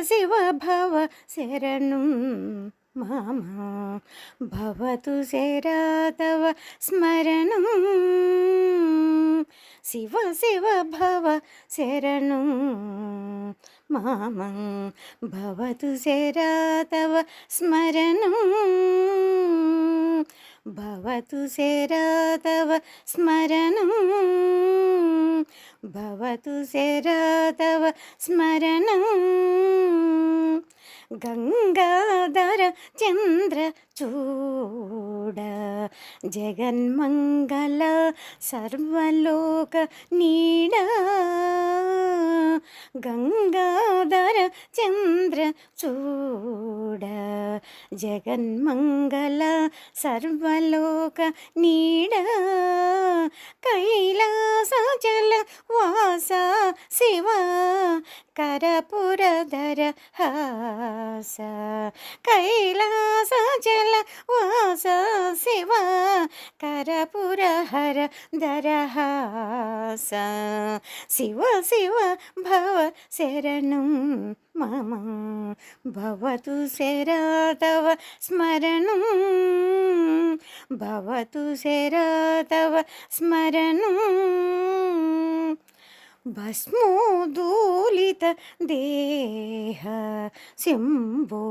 शिव भव शरणं मम भवतु शरा तव स्मरणं शिव शिव भव शरणं मम भवतु शरा तव स्मरणं भवतु शरा तव स्मरणं भवतु शरा तव स्मरणं गंगाधर चंद्रचूड जगन्मंगल सर्वलोक नीड गंगाधर चंद्रचूड जगन्मंगल सर्वलोक नीड कैलासचल वासा शिव करपुरधर हास कैलासचल वास शिव करपुरहर दरहास शिव शिव भव शरणं मम भवतु शरा तव स्मरणं भवतु शरा तव स्मरणं भस्मोदूलित देह शंभो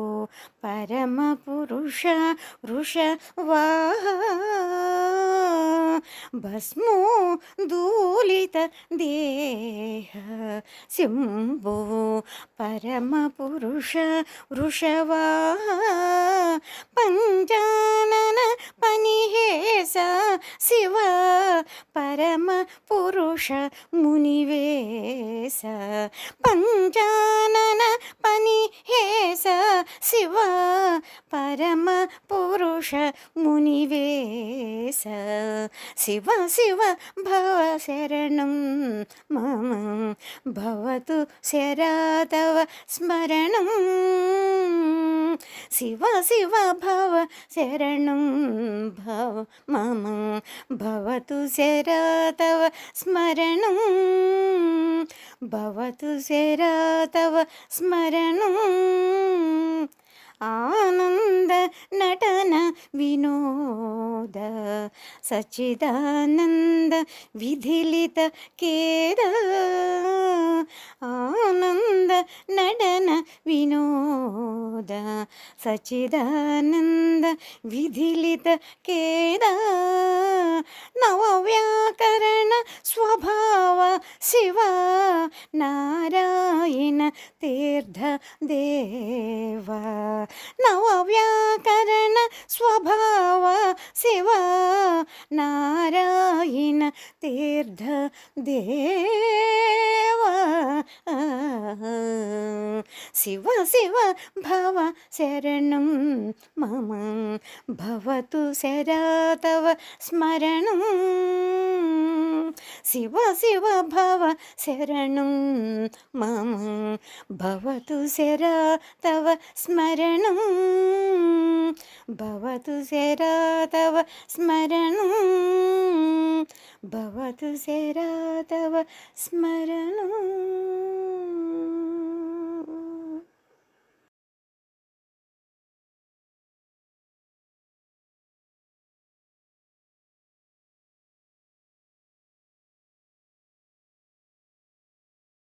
परमपुरुष वृषवाह भस्मोदूलित देह शंभो परमपुरुष वृषवाह पंचानन पनिहेश शिव परम पुरुष मुनिवेश पंचानन पनिहेश शिव परम पुरुष मुनिवेश शिव शिव भव शरणं मम भवतु शरा तव स्मरणं शिव शिव भव शरणं भव मम भवतु शरा तव स्मरणं भवतु शरा तव स्मरणं आनंद नटन विनोद सच्चिदानंद विधिलित केद आनंद नटन विनोद सच्चिदानंद विधिलित केद नवव्याकरण स्वभाव शिव नारायण तीर्थ देव नवव्याकरण स्वभाव शिव नारायण तीर्थ देव शिव शिव भव शरणं मम भवतु शरा तव स्मरणं शिव शिव भव शरणं मम भवतु शरा तव स्मरणं भवतु शरा तव स्मरणं भवतु शरा तव स्मरणं।